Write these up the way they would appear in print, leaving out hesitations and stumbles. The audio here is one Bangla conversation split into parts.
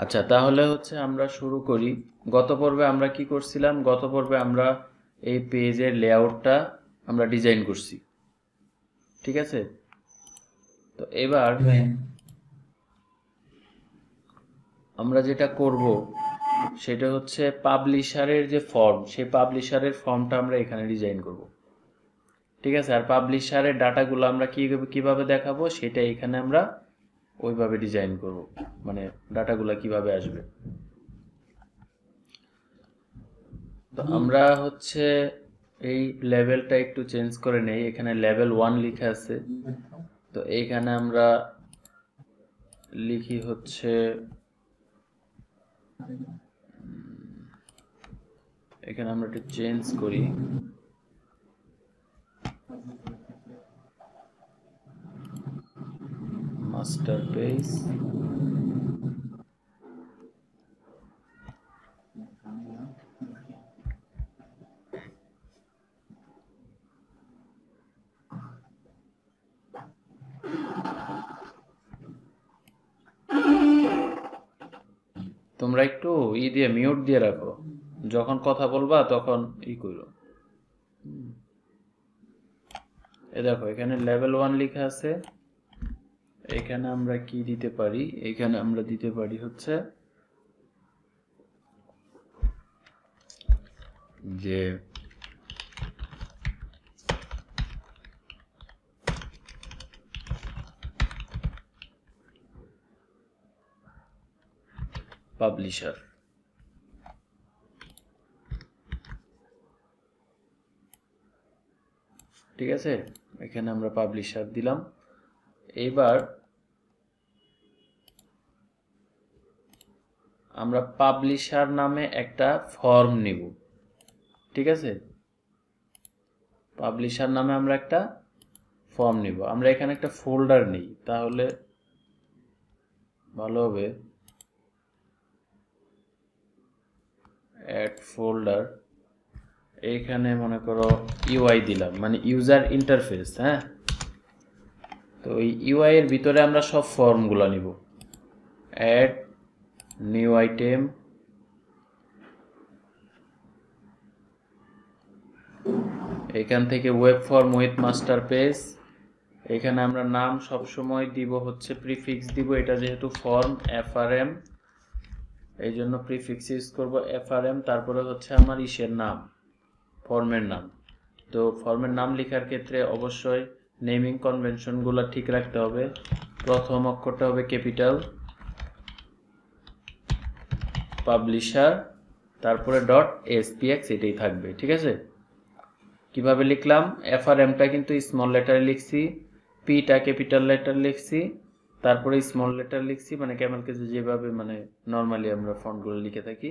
আচ্ছা, তাহলে হচ্ছে আমরা শুরু করি। গত পর্বে আমরা কি করছিলাম? গত পর্বে আমরা এই পেজের লেআউটটা আমরা ডিজাইন করছি, ঠিক আছে? তো এবার আমরা যেটা করব সেটা হচ্ছে পাবলিশারের যে ফর্ম, সেই পাবলিশারের ফর্মটা আমরা এখানে ডিজাইন করব, ঠিক আছে? আর পাবলিশারের ডাটাগুলো আমরা কিভাবে দেখাবো সেটা এখানে আমরা ওইভাবে ডিজাইন করব, মানে ডাটাগুলো কিভাবে আসবে। তো আমরা হচ্ছে এই লেভেলটা একটু চেঞ্জ করে নেই। এখানে লেভেল 1 লেখা আছে, তো এইখানে আমরা লিখি হচ্ছে, এখানে আমরা একটু চেঞ্জ করি, মাস্টার পেজ। তোমরা একটু দিয়ে মিউট দিয়ে রাখো, যখন কথা বলবা তখন করো। এ দেখো এখানে লেভেল 1 লেখা আছে। এখানে আমরা কি দিতে পারি? এখানে আমরা দিতে পারি হচ্ছে যে পাবলিশার, ঠিক আছে? এখানে আমরা পাবলিশার দিলাম। এবার আমরা পাবলিশার নামে একটা ফর্ম নিব, ঠিক আছে? পাবলিশার নামে আমরা একটা ফর্ম নিব। আমরা এখানে একটা ফোল্ডার নিই, তাহলে ভালো হবে। অ্যাড ফোল্ডার, এইখানে মনে করো ইউআই দিলাম, মানে ইউজার ইন্টারফেস। হ্যাঁ, তো এই ইউআই এর ভিতরে আমরা সব ফর্মগুলো নিব। অ্যাড নিউ আইটেম, এখান থেকে web form with master page. এখানে আমরা নাম সব সময় দিব হচ্ছে প্রিফিক্স দিব, এটা যেহেতু ফর্ম এফআরএম, এই জন্য প্রিফিক্স ইউজ করব এফআরএম। তারপরে হচ্ছে আমার ইসের নাম, ফর্মের নাম। তো ফর্মের নাম লেখার ক্ষেত্রে অবশ্যই নেমিং কনভেনশনগুলো ঠিক রাখতে হবে। প্রথম অক্ষরটা হবে ক্যাপিটাল, পাবলিশার, তারপরে ডট এসপিএক্স, এটাই থাকবে, ঠিক আছে? কিভাবে লিখলাম? এফআরএমটা কিন্তু স্মল লেটারে লিখছি, পিটা ক্যাপিটাল লেটার লিখছি, তারপরে স্মল লেটার লিখছি, মানে ক্যামেল কেসে যেভাবে মানে নর্মালি আমরা ফন্টগুলো লিখে থাকি,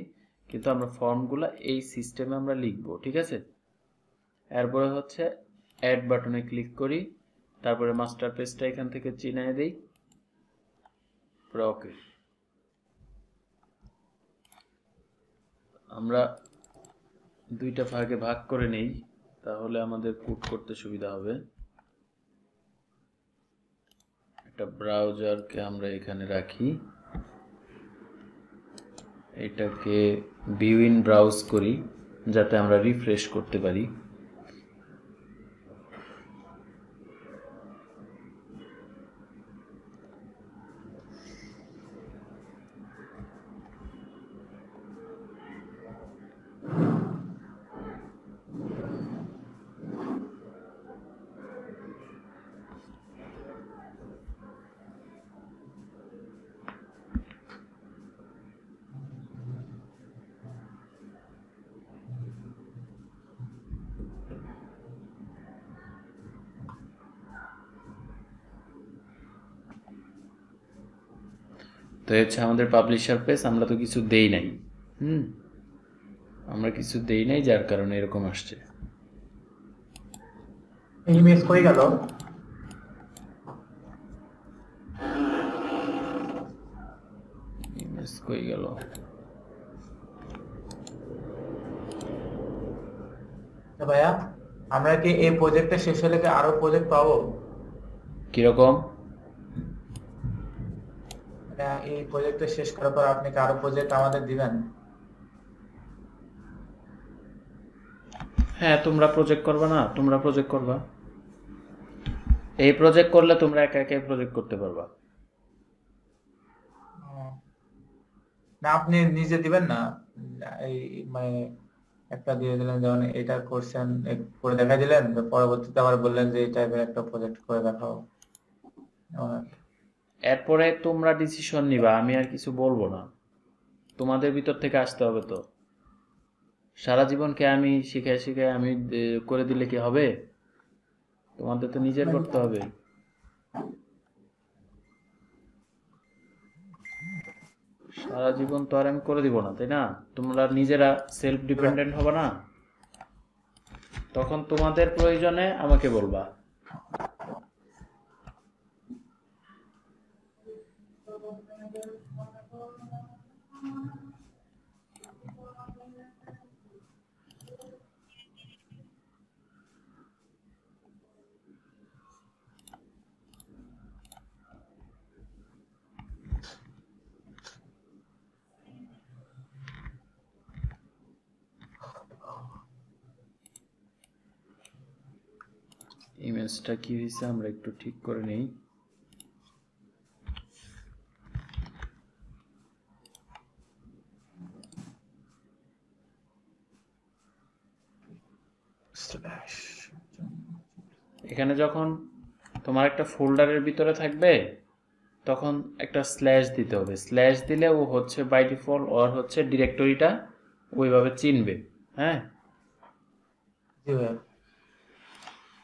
কিন্তু আমরা ফন্টগুলো এই সিস্টেমে আমরা লিখবো, ঠিক আছে? এরপরে হচ্ছে অ্যাড বাটনে ক্লিক করি, তারপরে মাস্টার পেজটা এখান থেকে চিনিয়ে দেই, ওকে। আমরা দুইটা ভাগে ভাগ করে নেই, তাহলে আমাদের কোড করতে সুবিধা হবে। একটা ব্রাউজারকে আমরা এখানে রাখি, এটাকে ভিউ ইন ব্রাউজ করি যাতে আমরা রিফ্রেশ করতে পারি। তো হচ্ছে আমাদের পাবলিশার পেজ, আমরা তো কিছু দেই নাই। আমরা কিছু দেই নাই, যার কারণে এরকম আসছে। ইমেজ কই গেল? ইমেজ কই গেল? ভাইয়া, আমরা কি এই প্রজেক্টটা শেষ হলে কি আরো প্রজেক্ট পাবো? কিরকম? এই প্রজেক্টটা শেষ করার পর আপনি কি আরো প্রজেক্ট আমাদের দিবেন? হ্যাঁ, তোমরা প্রজেক্ট করবা না? তোমরা প্রজেক্ট করবা। এই প্রজেক্ট করলে তোমরা একা একাই প্রজেক্ট করতে পারবা। না আপনি নিজে দিবেন না, এই মানে একটা দিয়ে দিলেন, যেমন এটা করছেন করে দেখাই দিলেন, তো পরবর্তীতে আবার বললেন যে এই টাইপের একটা প্রজেক্ট করে দেখাও। এরপরে তোমরা ডিসিশন নিবা, আমি আর কিছু বলবো না। তোমাদের ভিতর থেকে আসতে হবে। তো সারা জীবনকে আমি শিখাই শিখাই আমি করে দিলে কি হবে? তোমাদের তো নিজের করতে হবে। সারা জীবন তো আর আমি করে দিব না, তাই না? তোমরা নিজেরা সেলফ ডিপেন্ডেন্ট হবে না? তখন তোমাদের প্রয়োজনে আমাকে বলবা। ইমেজটা কি হয়েছে আমরা একটু ঠিক করে নেই। এখানে যখন তোমার একটা ফোল্ডারের ভিতরে থাকবে তখন একটা স্ল্যাশ দিতে হবে। স্ল্যাশ দিলে ও হচ্ছে বাই ডিফল্ট ওর হচ্ছে ডিরেক্টরিটা ওইভাবে চিনবে। হ্যাঁ, জি ভাইয়া।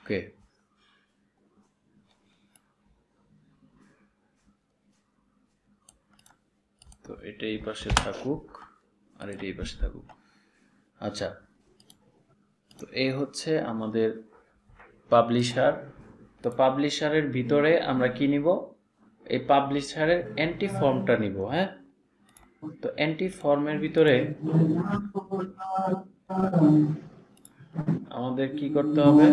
ওকে। তো এটা এই পাশে থাকুক আর এটা এই পাশে থাকুক। আচ্ছা, তো এই হচ্ছে আমাদের পাবলিশার। তো পাবলিশারের ভিতরে আমরা কি নিব? এই পাবলিশারের এন্টি ফর্মটা নিব। হ্যাঁ, তো এন্টি ফর্মের ভিতরে আমাদের কি করতে হবে?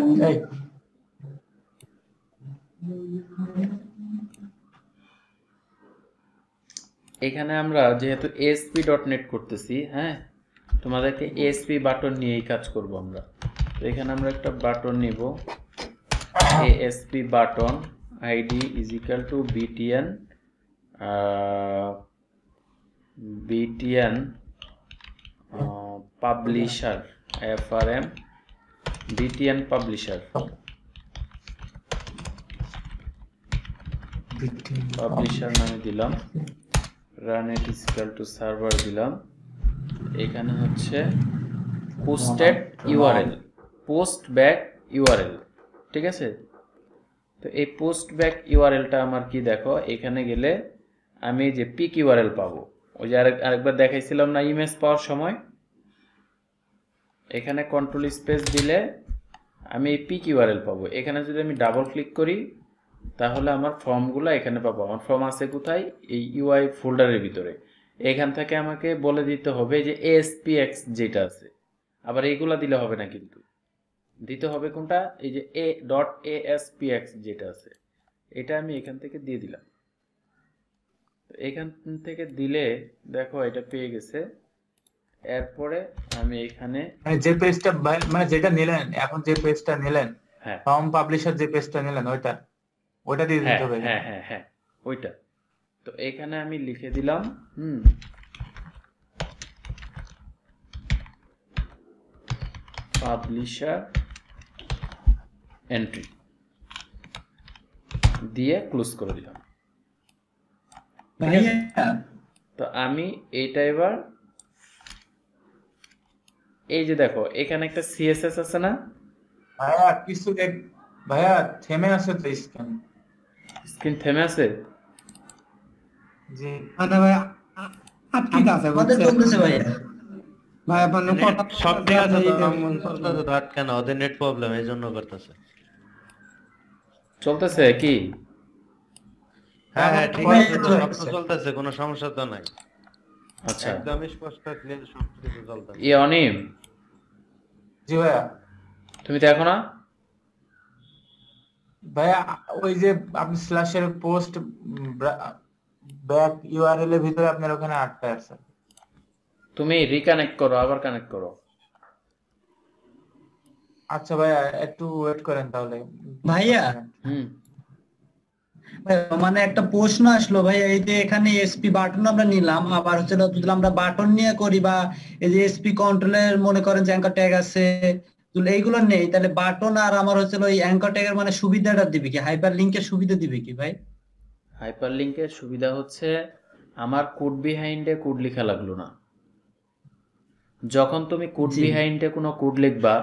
এখানে আমরা যেহেতু ASP.NET করতেছি, হ্যাঁ, তোমাদেরকে ASP বাটন নিয়েই কাজ করব আমরা। তো এখানে আমরা একটা বাটন নিব, ASP button id is equal to btn publisher frm btn publisher নামে দিলাম। run it is equal to server দিলাম। এখানে হচ্ছে posted URL, post back URL, ঠিক আছে? তো এই পোস্ট ব্যাক ইউআরএলটা আমার কি দেখো, এখানে গেলে আমি যে পিক ইউআরএল পাবো, ওই যে আরেকবার দেখাইছিলাম না ইমেজ পাওয়ার সময়, এখানে কন্ট্রোল স্পেস দিলে আমি এই পিক ইউআরএল পাবো। এখানে যদি আমি ডাবল ক্লিক করি তাহলে আমার ফর্মগুলো এখানে পাবো। আমার ফর্ম আছে কোথায়? এই ইউআই ফোল্ডারের ভিতরে। এখান থেকে আমাকে বলে দিতে হবে যে ASPX যেটা আছে। আবার এইগুলা দিলে হবে না, কিন্তু দিতে হবে কোনটা? এই যে a.aspx যেটা আছে, এটা আমি এখান থেকে দিয়ে দিলাম। তো এখান থেকে দিলে দেখো এটা পেয়ে গেছে। এরপরে আমি এখানে যে পেজটা মানে যেটা নিলেন, এখন যে পেজটা নিলেন, হ্যাঁ ফর্ম পাবলিশার যে পেজটা নিলেন ওইটা দিয়ে দিতে হবে। হ্যাঁ হ্যাঁ হ্যাঁ ওইটা। তো এখানে আমি লিখে দিলাম পাবলিশার এন্ট্রি দিয়ে ক্লোজ করে দিলাম। তো আমি এইটা এবার এই যে দেখো এখানে একটা সিএসএস আছে না? ভাইয়া কিছু ভাইয়া থেমে আছে তো স্ক্রিন থেমে আছে। জি আরে ভাই আটকে আছে আমাদের চলতেছে ভাই। ভাই আপনার কথা সব ঠিক আছে তো চলতেছে তো আটকে না, ওদের নেট প্রবলেম এই জন্য করতেছে। চলতেছে কি? হ্যাঁ হ্যাঁ ঠিক ভাই, আছে তো, ভাই, সব তো চলতেছে, কোনো সমস্যা তো নাই। আচ্ছা, একদম স্পষ্ট ক্লিয়ার সব কিছু চলতেছে। অনিম জি ভাইয়া। তুমি দেখো না? ভাইয়া ওই যে আপনি স্ল্যাশের পোস্ট ব্যাক ইউআরএল এর ভিতরে আপনার ওখানে আটকায় আছে। তুমি রিকানেক্ট করো, আবার কানেক্ট করো। আচ্ছা ভাইয়া একটু ওয়েট করেন তাহলে। ভাইয়া, 10 সেকেন্ড। হুম, মানে একটা প্রশ্ন আসলো ভাই, এই যে এখানে এসপি বাটন আমরা নিলাম, আবার হচ্ছে যদি আমরা বাটন নিয়ে করি বা এই যে এসপি কন্ট্রোলের মনে করেন যে অ্যাঙ্কার ট্যাগ আছে, যদি এইগুলো নেই তাহলে বাটন আর আমার হচ্ছে ওই অ্যাঙ্কার ট্যাগের মানে সুবিধাটা দিবে কি, হাইপার লিঙ্কের সুবিধা দিবে কি ভাই? হাইপারলিংকের সুবিধা হচ্ছে আমার কোড বিহাইন্ডে কোড লেখা লাগলো না। যখন তুমি কোড জি। বিহাইন্ডে কোনো কোড লিখবা,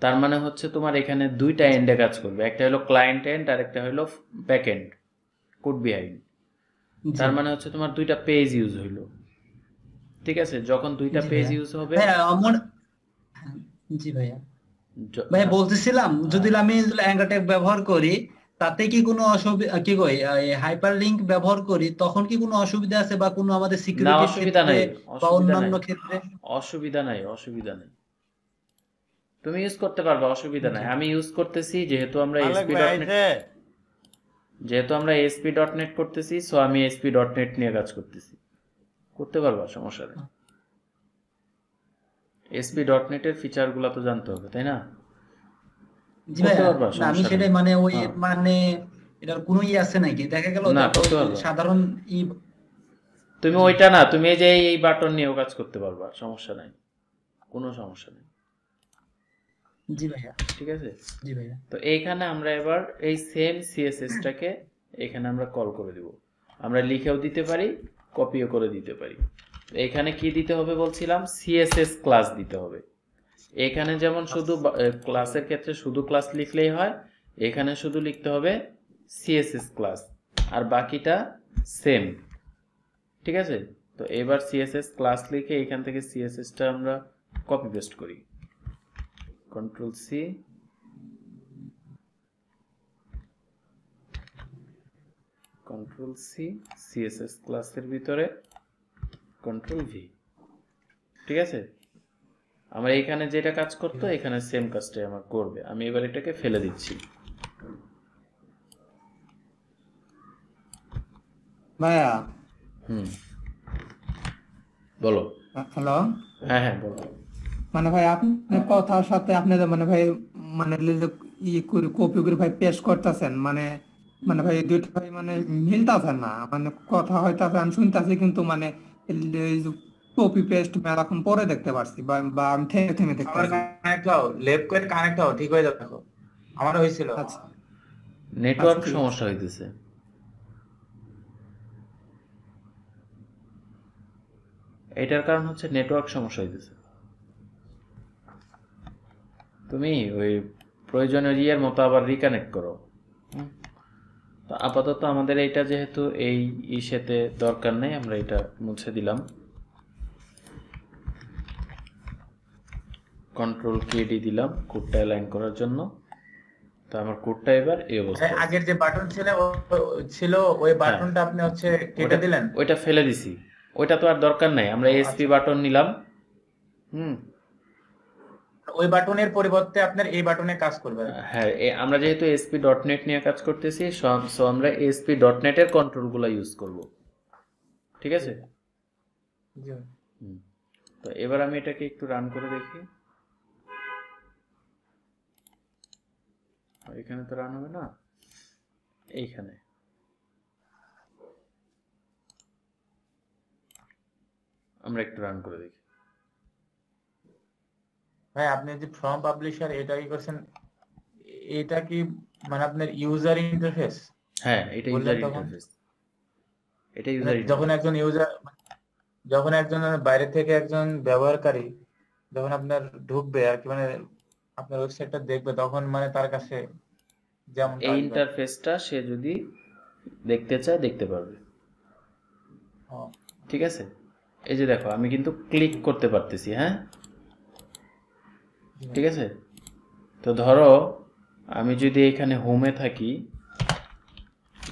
তার মানে হচ্ছে তোমার এখানে দুইটা এন্ডে কাজ করবে, একটা হলো ক্লায়েন্ট এন্ড আর একটা হলো ব্যাক এন্ড কোড বিহাইন্ড। জি। তার মানে হচ্ছে তোমার দুইটা পেজ ইউজ হইলো। ঠিক আছে, যখন দুইটা জি পেজ ভাইয়া। ইউজ হবে, ভাইয়া জি ভাইয়া, য- ভাইয়া বলতেছিলাম যদি আমি অ্যাঙ্কার ট্যাগ ব্যবহার করি তাতে কি কোনো অসুবিধা, কি কই হাইপার লিংক ব্যবহার করি তখন কি কোনো অসুবিধা আছে বা কোনো আমাদের না, সিকিউরিটির অসুবিধা ক্ষেত্রে নাই, বা অসুবিধা নাই, অন্যান্য ক্ষেত্রে? অসুবিধা নাই, অসুবিধা নাই, তুমি ইউজ করতে পারবে, অসুবিধা নাই। জি। আমি ইউজ করতেছি যেহেতু আমরা মালিক এসপি ভাই ডট নেট, আইছে? যেহেতু আমরা এসপি ডট নেট করতেছি, সো আমি এসপি ডট নেট নিয়ে কাজ করতেছি, করতে পারবা, সমস্যা নেই। এসপি ডট নেটের ফিচারগুলো তো জানতে হবে, তাই না? জি করতে ভাইয়া, পারবা, না আমি সমস্যা সেটাই নেই। মানে ওই হ্যাঁ, মানে এটার কোনো আছে নাকি, দেখা গেল না, একটা করতে পারবা। সাধারণ তুমি জি। ওইটা না, তুমি এই যে এই বাটন নিয়েও কাজ করতে পারবা, সমস্যা নাই, কোনো সমস্যা নেই। জি ভাইয়া। ঠিক আছে, জি ভাইয়া। তো এইখানে আমরা এবার এই সেম সিএসএসটাকে এখানে আমরা কল করে দিব। আমরা লিখেও দিতে পারি, কপিও করে দিতে পারি। এখানে কি দিতে হবে বলছিলাম, সিএসএস ক্লাস দিতে হবে। এখানে যেমন শুধু ক্লাসের ক্ষেত্রে শুধু ক্লাস লিখলেই হয়, এখানে শুধু লিখতে হবে সিএসএস ক্লাস, আর বাকিটা সেম। ঠিক আছে, তো এবার সিএসএস ক্লাস লিখে এখান থেকে সিএসএসটা আমরা কপি পেস্ট করি, control C, control C, CSS ক্লাসের ভিতরে কন্ট্রোল ভি। ঠিক আছে, আমার এখানে যেটা কাজ করতো এখানে সেম কাজটাই আমার করবে। আমি এবার এটাকে ফেলে দিচ্ছি। ভাইয়া, হুম, বলো। হ্যালো। হ্যাঁ হ্যাঁ, বলো। মানে ভাই আপনার কথার সাথে আপনি যে মানে ভাই মানে করে কপি করে ভাই পেস্ট করতেছেন, মানে মানে ভাই দুইটা ভাই মানে মিলতাছে না, মানে কথা হইতাছে আমি শুনতাছি কিন্তু মানে কপি পেস্ট মেলাক্ষণ পরে দেখতে পারছি বা বা আমি থেমে থেমে আবার দেখতেছি। কানেক্ট হও, লেফট করে কানেক্ট হও, ঠিক হয়ে যাবে। দেখো আমারও হয়েছিল। আচ্ছা আচ্ছা, নেটওয়ার্ক ঠিক আছে। সমস্যা হইতেছে। এটার কারণ হচ্ছে নেটওয়ার্ক সমস্যা হইতেছে। তুমি ওই প্রয়োজনীয় ইয়ের মতো আবার রিকানেক্ট করো। হুম? তো আপাতত আমাদের এইটা যেহেতু এই ইসেতে দরকার নেই, আমরা এটা মুছে দিলাম। কন্ট্রোল কেডি দিলাম কোডটা অ্যালাইন করার জন্য। তো আমার কোডটা এবার এই অবস্থায় আছে। আগের যে বাটন ছিল ওই বাটনটা আপনি হচ্ছে কেটে দিলেন। ওইটা ফেলে দিছি, ওইটা তো আর দরকার নাই। আমরা এসপি বাটন নিলাম। হুম, ওই বাটনের পরিবর্তে আপনার এই বাটনে কাজ করবে। হ্যাঁ, আমরা যেহেতু এসপি ডট নেট নিয়ে কাজ করতেছি, সো আমরা এসপি ডট নেটের কন্ট্রোলগুলো ইউজ করব। ঠিক আছে, জি। হুম। তো এবার আমি এটাকে একটু রান করে দেখি। এখানে তো রান হবে না, এইখানে। আমরা একটু রান করে দেখি। ভাই আপনি যে ফ্রম পাবলিশার এটা কি করছেন, এটা কি মানে আপনার ইউজার ইন্টারফেস? হ্যাঁ, এটা বললেন ইউজার তখন ইন্টারফেস, এটা ইউজার যখন ইন্টারফেস। একজন ইউজার, যখন একজন বাইরে থেকে একজন ব্যবহারকারী যখন আপনার ঢুকবে আর কি, মানে আপনার ওয়েবসাইটটা দেখবে, তখন মানে তার কাছে যেমন এই আসবে। ইন্টারফেসটা সে যদি দেখতে চায় দেখতে পারবে। হ্যাঁ। ঠিক আছে, এই যে দেখো আমি কিন্তু ক্লিক করতে পারতেছি। হ্যাঁ, ঠিক আছে। তো ধরো আমি যদি এখানে হোমে থাকি,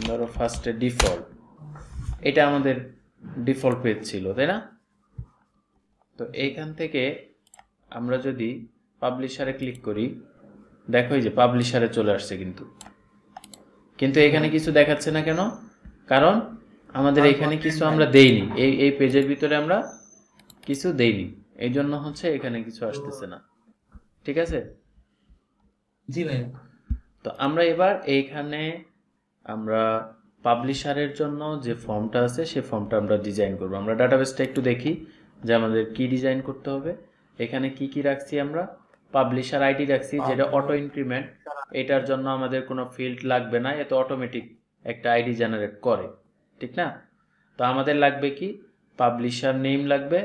ধরো ফার্স্টে ডিফল্ট, এটা আমাদের ডিফল্ট পেজ ছিল, তাই না? তো এইখান থেকে আমরা যদি পাবলিশারে ক্লিক করি, দেখো এই যে পাবলিশারে চলে আসছে, কিন্তু এখানে কিছু দেখাচ্ছে না কেন? কারণ আমাদের আর এখানে content কিছু নাই। আমরা দেইনি, এই পেজের ভিতরে আমরা কিছু দেইনি, এই জন্য হচ্ছে এখানে কিছু আসতেছে না। ঠিক আছে, জি ভাইয়া। তো আমরা এবার এইখানে আমরা পাবলিশারের জন্য যে ফর্মটা আছে সেই ফর্মটা আমরা ডিজাইন করব। আমরা ডাটাবেসটা একটু দেখি যে আমাদের কি ডিজাইন করতে হবে। এখানে কি কি রাখছি আমরা, পাবলিশার আইডি রাখছি যেটা অটো ইনক্রিমেন্ট, এটার জন্য আমাদের কোনো ফিল্ড লাগবে না, এত অটোমেটিক একটা আইডি জেনারেট করে, ঠিক না? তো আমাদের লাগবে কি, পাবলিশার নেম লাগবে,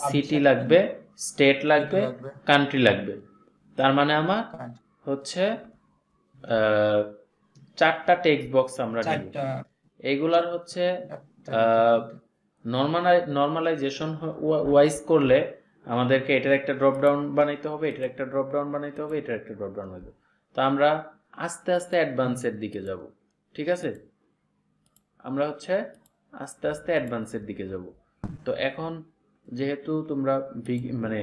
সিটি লাগবে, স্টেট লাগবে, লাগবে। কান্ট্রি লাগবে। তার মানে আমার হচ্ছে 4টা টেক্সট বক্স আমরা নিব। চারটা। এইগুলার হচ্ছে নর্মালাইজেশন ওয়াইজ করলে আমাদেরকে এটার একটা ড্রপ ডাউন বানাইতে হবে, এটার একটা ড্রপ ডাউন বানাইতে হবে, এটার একটা ড্রপ ডাউন বানাইতে হবে। তো আমরা আস্তে আস্তে অ্যাডভান্সের দিকে যাব, ঠিক আছে? আমরা হচ্ছে আস্তে আস্তে অ্যাডভান্সের দিকে যাব। তো এখন যেহেতু তোমরা মানে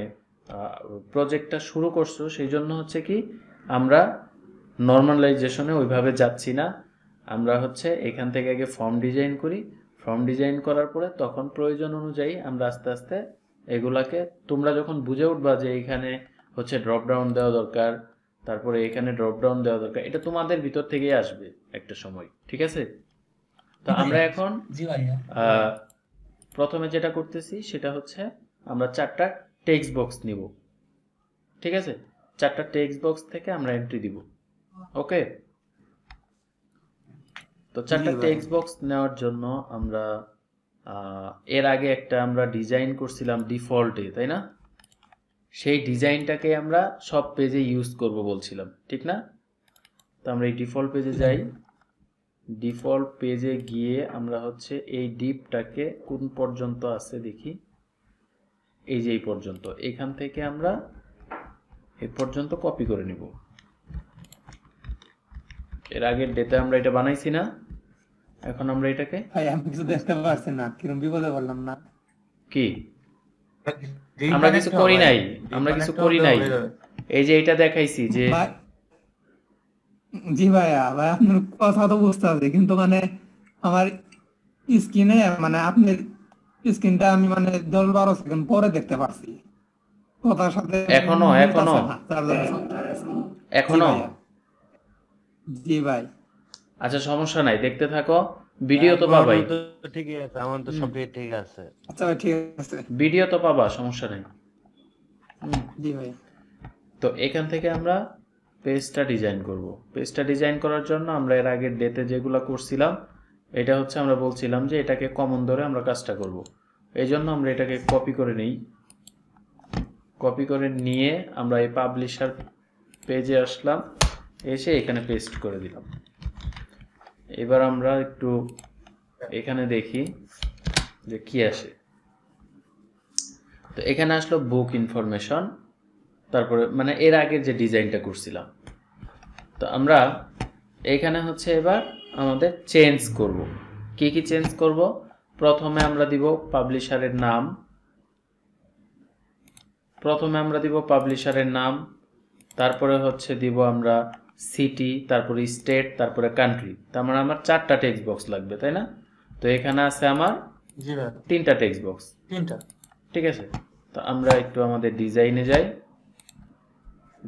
প্রজেক্টটা শুরু করছো, সেই জন্য হচ্ছে কি আমরা নর্মালাইজেশনে ওইভাবে যাচ্ছি না। আমরা হচ্ছে এখান থেকে আগে ফর্ম ডিজাইন করি, ফর্ম ডিজাইন করার পরে তখন প্রয়োজন অনুযায়ী আমরা আস্তে আস্তে এগুলাকে, তোমরা যখন বুঝে উঠবা যে এখানে হচ্ছে ড্রপ ডাউন দেওয়া দরকার, তারপরে এখানে ড্রপ ডাউন দেওয়া দরকার, এটা তোমাদের ভিতর থেকেই আসবে একটা সময়, ঠিক আছে? তো আমরা এখন জি ভাইয়া। প্রথমে যেটা করতেছি সেটা হচ্ছে আমরা 4টা টেক্সট বক্স নিব, ঠিক আছে? 4টা টেক্সট বক্স থেকে আমরা এন্ট্রি দিব, ওকে? তো 4টা টেক্সট বক্স নেওয়ার জন্য আমরা এর আগে একটা আমরা ডিজাইন করছিলাম ডিফল্টে, তাই না? সেই ডিজাইনটাকে আমরা সব পেজে ইউজ করব বলছিলাম, ঠিক না? তো আমরা এই ডিফল্ট পেজে যাই, ডিফল্ট পেজে গিয়ে আমরা হচ্ছে এই ডিপটাকে কোন পর্যন্ত আছে দেখি, এই যে এই পর্যন্ত, এখান থেকে আমরা এই পর্যন্ত কপি করে নিব। এর আগের ডেতে আমরা এটা বানাইছি না, এখন আমরা এটাকে ভাই আমি কিছু দেখতে পারছি না, কিরম বিপদে বললাম না। কি আমরা কিছু করি নাই, আমরা কিছু করি নাই। এই যে এটা দেখাইছি যে ভাই জি ভাইয়া, ভাই আপনার কথা তো বুঝতে পারছি, কিন্তু মানে আমার স্ক্রিনে মানে আপনার স্ক্রিনটা আমি মানে 10-12 সেকেন্ড পরে দেখতে পারছি, কথার সাথে এখনো মিলতাছে না, তার জন্য সমস্যা হয়েছে। এখনো? জি ভাইয়া। জি ভাই। আচ্ছা সমস্যা নাই, দেখতে থাকো, ভিডিও তো পাবাই, তো ঠিকই আছে, আমার তো সব ঠিক আছে। আচ্ছা ভাই ঠিক আছে। ভিডিও তো পাবা, সমস্যা নাই। জি ভাই। তো এখান থেকে আমরা পেজটা ডিজাইন করব। পেজটা ডিজাইন করার জন্য আমরা এর আগের ডেতে যেগুলো করছিলাম, এটা হচ্ছে আমরা বলছিলাম যে এটাকে কমন ধরে আমরা কাজটা করব। এই জন্য আমরা এটাকে কপি করে নিই, কপি করে নিয়ে আমরা এই পাবলিশার পেজে আসলাম, এসে এখানে পেস্ট করে দিলাম। এবার আমরা একটু এখানে দেখি যে কি আসে। তো এখানে আসলো বুক ইনফরমেশন, তারপরে মানে এর আগের যে ডিজাইনটা করছিলাম। তো আমরা এখানে হচ্ছে এবার আমাদের চেঞ্জ করব। কি কি চেঞ্জ করব? প্রথমে আমরা দিব পাবলিশারের নাম, তারপরে হচ্ছে দিব আমরা সিটি, তারপরে স্টেট, তারপরে কান্ট্রি। তার মানে আমার 4টা টেক্সট বক্স লাগবে, তাই না? তো এখানে আছে আমার 3টা টেক্সট বক্স, 3টা, ঠিক আছে? তো আমরা একটু আমাদের ডিজাইনে যাই,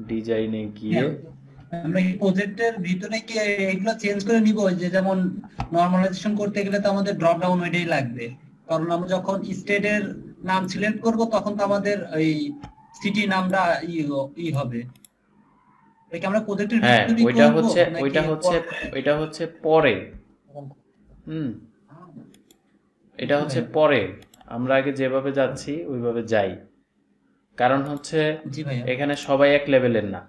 ডিজাইনে গিয়ে আমরা এই প্রজেক্টের ভিতরে কি এগুলো চেঞ্জ করে নিব? যে যেমন নরমালাইজেশন করতে গেলে তো আমাদের ড্রপ ডাউন ওইটাই লাগবে, কারণ আমরা যখন স্টেটের নাম সিলেক্ট করব তখন তো আমাদের এই সিটি নামটা হবে। এটা আমরা প্রজেক্টের হ্যাঁ, ভিতরেই ওইটা করব হচ্ছে নাকি ওইটা হচ্ছে পরে। এটা হচ্ছে পরে, আমরা আগে যেভাবে যাচ্ছি ওইভাবে যাই, কারণ হচ্ছে জি ভাইয়া। এখানে সবাই এক লেভেলের না,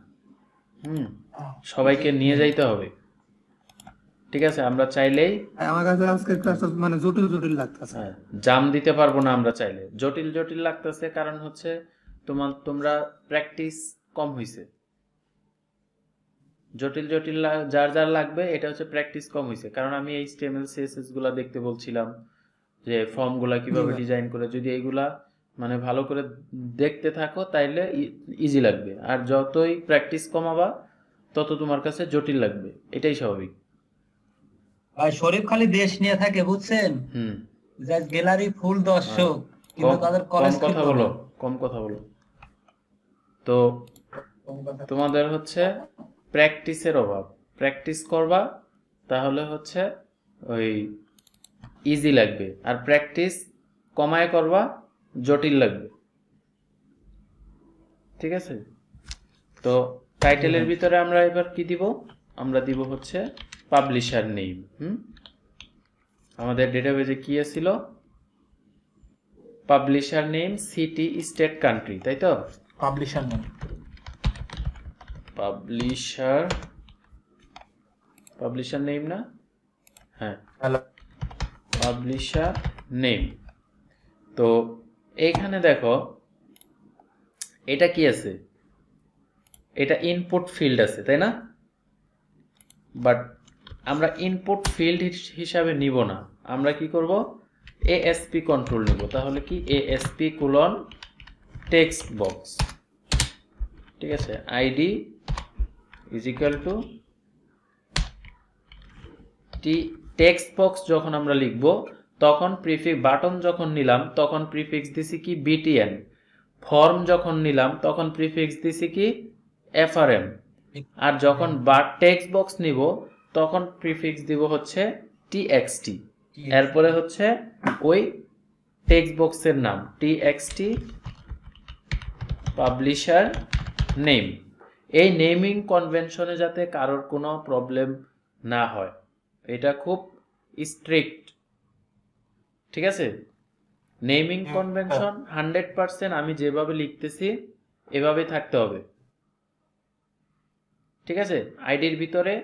সবাইকে নিয়ে যাইতে হবে, ঠিক আছে? আমরা চাইলেই আমার কাছে আজকে ক্লাসটা মানে জটিল জটিল লাগতেছে। জাম দিতে পারবো না, আমরা চাইলে জটিল জটিল লাগতেছে, কারণ হচ্ছে তোমরা প্র্যাকটিস কম হইছে। জটিল জটিল যার যার লাগবে এটা হচ্ছে প্র্যাকটিস কম হইছে, কারণ আমি HTML CSS গুলা দেখতে বলছিলাম যে ফর্মগুলা কিভাবে ডিজাইন করে, যদি এইগুলা মানে ভালো করে দেখতে থাকো তাইলে ইজি লাগবে, আর যতই প্র্যাকটিস কমাবা তত তোমার কাছে জটিল লাগবে, এটাই স্বাভাবিক। আর শরীফ খালি দেশ নিয়ে থাকে বুঝছেন, হুম যে গ্যালারি ফুল দর্শক, কিন্তু কম তাদের কম কলেজ কথা বলো, কম কথা বলো। তো তোমাদের হচ্ছে প্র্যাকটিসের অভাব, প্র্যাকটিস করবা তাহলে হচ্ছে ওই ইজি লাগবে, আর প্র্যাকটিস কমায় করবা জটিল লাগবে, ঠিক আছে? তো টাইটেলের ভিতরে আমরা এবার কি দিব, আমরা দিব হচ্ছে পাবলিশার নেম। আমাদের ডেটাবেজে কি ছিল, publisher name, city, state, country, তাই তো? পাবলিশার নেম, পাবলিশার নেম না, হ্যাঁ হ্যালো, পাবলিশার নেম। তো এইখানে দেখো এটা কি আছে, এটা ইনপুট ফিল্ড আছে, তাই না? বাট আমরা ইনপুট ফিল্ড হিসাবে নিব না, আমরা কি করব, এএসপি কন্ট্রোল নিব। তাহলে কি, এএসপি কোলন টেক্সট বক্স, ঠিক আছে? ID is equal to text box যখন আমরা লিখব তখন প্রিফিক্স, বাটন যখন নিলাম তখন প্রিফিক্স দিছি কি বিটিএন, ফর্ম যখন নিলাম তখন প্রিফিক্স দিছি কি এফআরএম, আর যখন টেক্সট বক্স নিব তখন প্রিফিক্স দিব হচ্ছে টিএক্সটি, এরপরে হচ্ছে ওই টেক্সট বক্সের নাম টিএক্সটি পাবলিশার নেম। এই নেমিং কনভেনশনে যাতে কারোর কোনো প্রবলেম না হয়, এটা খুব স্ট্রিক্ট, ঠিক আছে? নেমিং কনভেনশন 100% আমি যেভাবে লিখতেছি এভাবে থাকতে হবে, ঠিক আছে? আইডির ভিতরে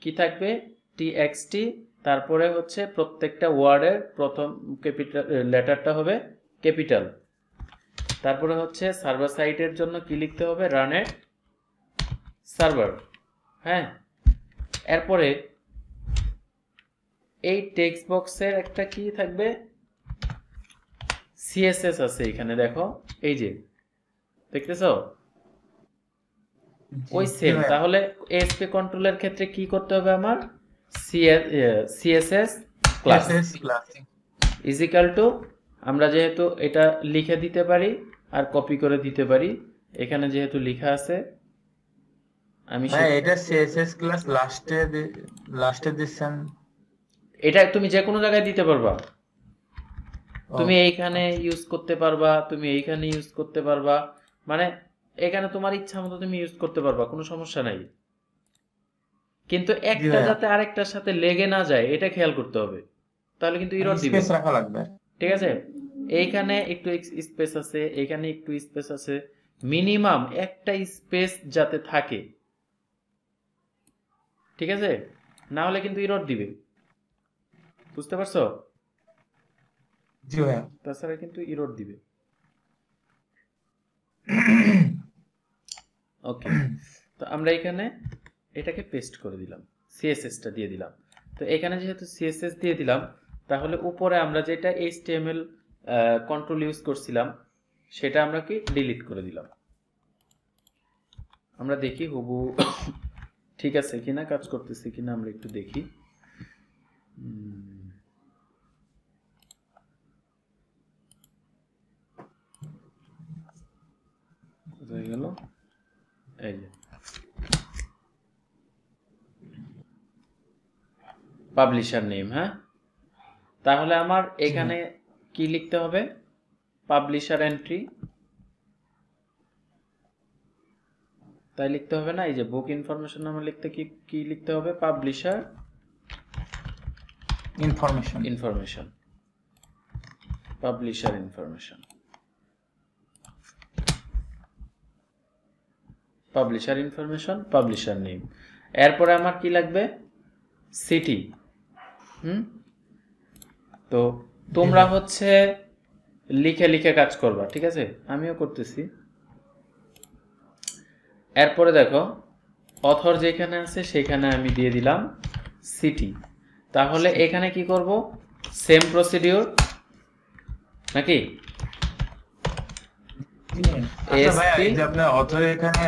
কি থাকবে, টিএক্সটি, তারপরে হচ্ছে প্রত্যেকটা ওয়ার্ডের প্রথম ক্যাপিটাল লেটারটা হবে ক্যাপিটাল, তারপরে হচ্ছে সার্ভার সাইটের জন্য কি লিখতে হবে, রানের সার্ভার, হ্যাঁ। এরপরে এই টেক্সট বক্সের একটা কি থাকবে, সিএসএস আছে এখানে, দেখো এই যে দেখতেছো, ওই সেম। তাহলে এএসপি কন্ট্রোলের ক্ষেত্রে কি করতে হবে, আমার CSS class is equal two, আমরা যেহেতু এটা লিখে দিতে পারি আর কপি করে দিতে পারি, এখানে যেহেতু লেখা আছে আমি এটা সিএসএস ক্লাস লাস্টে দিচ্ছেন, এটা তুমি যে কোনো জায়গায় দিতে পারবা, তুমি এইখানে ইউজ করতে পারবা, তুমি এইখানে ইউজ করতে পারবা, মানে এখানে তোমার ইচ্ছা মতো তুমি ইউজ করতে পারবা, কোনো সমস্যা নাই, কিন্তু একটা যাতে আরেকটার সাথে লেগে না যায় এটা খেয়াল করতে হবে, তাহলে কিন্তু এরর দিবে, স্পেস রাখা লাগবে, ঠিক আছে? এইখানে একটু স্পেস আছে, এখানে একটু স্পেস আছে, মিনিমাম একটা স্পেস যাতে থাকে, ঠিক আছে? না হলে কিন্তু এরর দিবে, বুঝতে পারছো? জি ভাই, তাছাড়া কিন্তু এরর দিবে। ওকে, তো আমরা এখানে এটাকে পেস্ট করে দিলাম, সিএসএসটা দিয়ে দিলাম। তো এখানে যেহেতু সিএসএস দিয়ে দিলাম, তাহলে উপরে আমরা যেটা এইচটিএমএল কন্ট্রোল ইউজ করছিলাম সেটা আমরা কি ডিলিট করে দিলাম। আমরা দেখি হুবু ঠিক আছে কিনা, কাজ করতেছে কিনা আমরা একটু দেখি। কোথায় গেল, এই যে পাবলিশার নেম, হ্যাঁ। তাহলে আমার এখানে কি লিখতে হবে, পাবলিশার এন্ট্রি, তাই লিখতে হবে না? এই যে বুক ইনফরমেশন নামে লিখতে কি লিখতে হবে, publisher information, publisher information, publisher information, publisher name. এরপরে আমার কি লাগবে, সিটি। তো তোমরা হচ্ছে লিখে লিখে কাজ করবা, ঠিক আছে? আমিও করতেছি। এরপরে দেখো অথর যেখানে আছে সেখানে আমি দিয়ে দিলাম সিটি। তাহলে এখানে কি করব, সেম প্রসিডিউর নাকি? আপনার অথর এখানে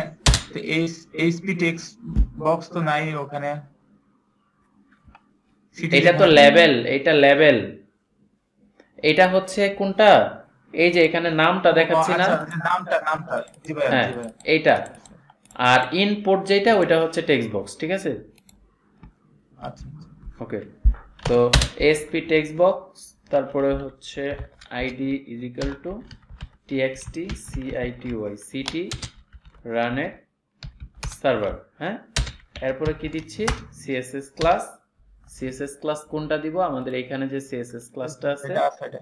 এইচপি টেক্সট বক্স তো নাই ওখানে, এটা তো লেভেল, এটা লেভেল, এটা হচ্ছে কোনটা, এই যে এখানে নামটা দেখাচ্ছি না, নামটা জি ভাই হ্যাঁ জি ভাই এইটা। আর ইনপুট যেটা ওইটা হচ্ছে টেক্সট বক্স, ঠিক আছে। আচ্ছা ওকে, তো এসপি টেক্সট বক্স, তারপরে হচ্ছে ID is equal to TXT CITY city রানের সার্ভার, হ্যাঁ। এরপরে কি দিচ্ছি, সিএসএস ক্লাস। সিএসএস ক্লাস কোনটা দিব, আমাদের এখানে যে সিএসএস ক্লাসটা আছে এটা আছে এটা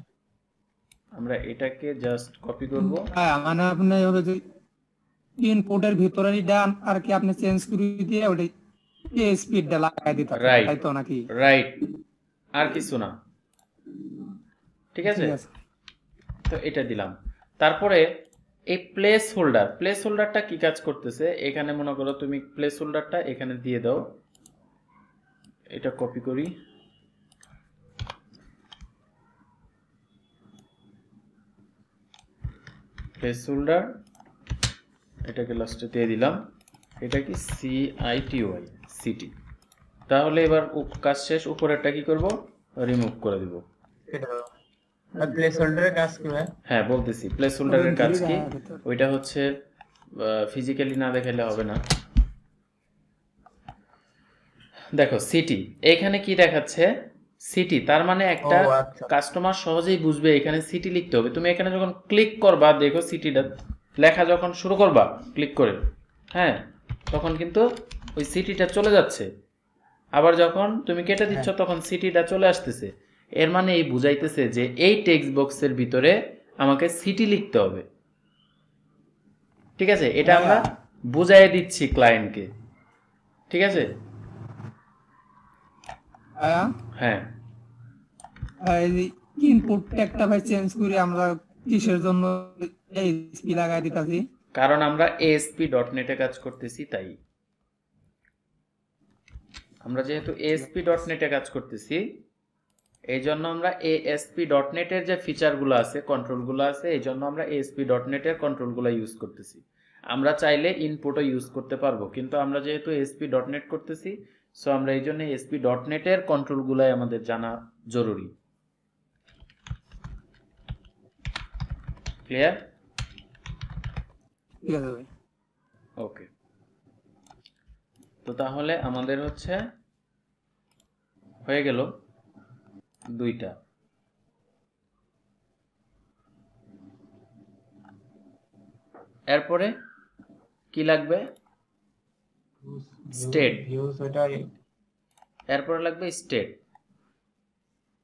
আমরা এটাকে জাস্ট কপি করব। হ্যাঁ মানে আপনি হলো যে ইনপুটের ভিতরে ডান আর কি আপনি চেঞ্জ করে দিয়ে ওটা স্পিডটা লাগাই দিতে হবে, রাইট তাই তো নাকি? রাইট, আর কিছু না, ঠিক আছে। ঠিক আছে। তো এটা দিলাম। তারপরে এই প্লেস হোল্ডার, প্লেস হোল্ডারটা কি কাজ করতেছে, এখানে মনে করো তুমি প্লেস হোল্ডারটা এখানে দিয়ে দাও, এটা কপি করি, প্লেস হোল্ডার এটাকে লাস্টে দিয়ে দিলাম, এটা কি সিআইটিওয়াই সিটি। তাহলে এবার কাজ শেষ, উপরেরটা কি করব, রিমুভ করে দিব। এটা আর প্লেস হোল্ডারের কাজ কি ভাই? হ্যাঁ বলতেছি, প্লেস হোল্ডারের কাজ কি, ওইটা হচ্ছে ফিজিক্যালি না দেখাইলে হবে না। দেখো সিটি, এখানে কি দেখাচ্ছে সিটি, তার মানে একটা ও আচ্ছা কাস্টমার সহজেই বুঝবে এখানে সিটি লিখতে হবে। তুমি এখানে যখন ক্লিক করবা, দেখো সিটিটা লেখা যখন শুরু করবা ক্লিক করে, হ্যাঁ, তখন কিন্তু ওই সিটিটা চলে যাচ্ছে। আবার যখন তুমি কেটে দিচ্ছ তখন সিটিটা চলে আসতেছে। এর মানে এই বুঝাইতেছে যে এই টেক্সট বক্সের ভিতরে আমাকে সিটি লিখতে হবে, ঠিক আছে। এটা আমরা বুঝাই দিচ্ছি ক্লায়েন্টকে, ঠিক আছে। হ্যাঁ ইনপুট একটা ভাই চেঞ্জ করে আমরা কিসের জন্য এসপি লাগাই দিতাছি? কারণ আমরা ASP.NET এ কাজ করতেছি, তাই আমরা যেহেতু ASP.NET এ কাজ করতেছি এই জন্য আমরা ASP.NET এর যে ফিচারগুলো আছে, কন্ট্রোলগুলো আছে, এই জন্য আমরা ASP.NET এর কন্ট্রোলগুলো ইউজ করতেছি। আমরা চাইলে ইনপুটও ইউজ করতে পারবো, কিন্তু আমরা যেহেতু ASP.NET করতেছি, সো আমরা এই জন্য ASP.NET এর কন্ট্রোলগুলাই আমাদের জানা জরুরি। ক্লিয়ার? ঠিক আছে ভাই। ওকে, তো তাহলে আমাদের হচ্ছে হয়ে গেল দুইটা। এরপরে কি লাগবে, স্টেট। ভিউজ ওটা এরপরে লাগবে স্টেট।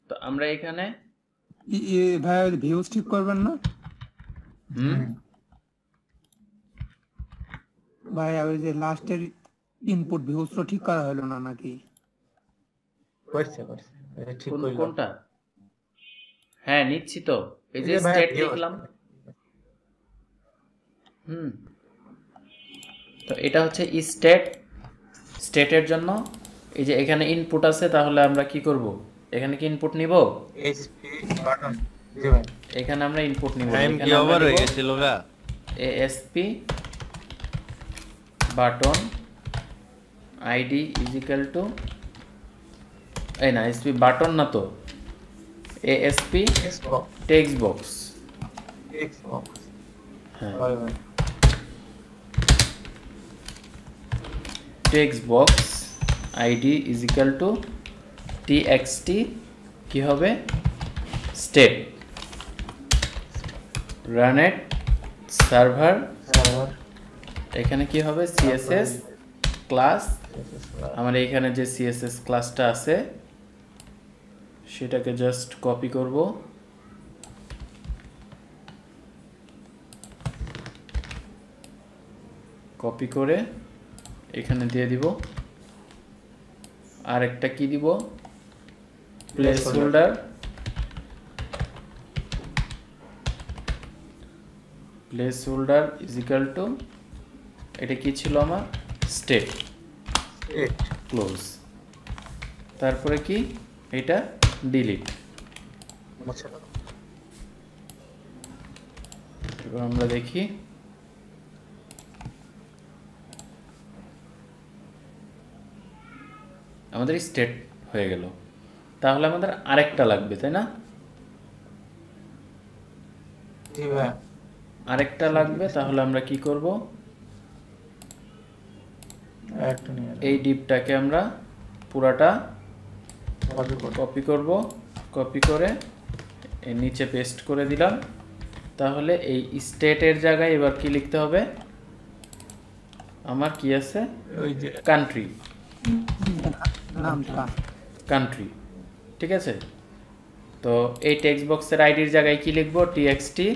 তো আমরা এখানে ভাই ভিউজ ঠিক করবেন না ভাই? ওই যে লাস্টের ইনপুট ভিউজ তো ঠিক করা হলো না নাকি? করছে এটা ঠিক কইলো কোনটা? হ্যাঁ নিচ্ছি তো, এই যে এই যে ভাই, স্টেট views। লিখলাম। তো এটা হচ্ছে স্টেট। স্টেটের জন্য এই যে এখানে ইনপুট আছে, তাহলে আমরা কি করব, এখানে কি ইনপুট নিব, এসপি বাটন জি ভাই এখানে আমরা ইনপুট নিব, টাইম কি ওভার হয়ে গেছিল গা? ASP button ID is equal two, এই না ASP বাটন না তো, ASP টেক্সট বক্স। এক্সবক্স হ্যাঁ ভাই ভাই text box ID is equal two txt কি হবে, স্টেট রানেট সার্ভার, সার্ভার এখানে কি হবে CSS ক্লাস। আমার এখানে যে CSS ক্লাসটা আছে সেটাকে জাস্ট কপি করব, কপি করে এখানে দিয়ে দিব। আর একটা কি দিব, place holder. Place holder is equal two, এটা কি ছিল আমার, স্টেট ক্লোজ। তারপরে কি, এটা ডিলিট। এবার আমরা দেখি, আমাদের স্টেট হয়ে গেল। তাহলে আমাদের আরেকটা লাগবে, তাই না? জি ভাইয়া। আরেকটা লাগবে, তাহলে আমরা কি করব? একটা নিয়ে এই ডিপটাকে আমরা পুরাটা কপি করব। কপি করব, কপি করে এর নিচে পেস্ট করে দিলাম। তাহলে এই স্টেটের জায়গায় এবার কি লিখতে হবে? আমার কি আছে? ওই যে কান্ট্রি, নামটা কান্ট্রি, ঠিক আছে? তো এই টেক্সট বক্সের আইডির জায়গায় কি লিখব? TXT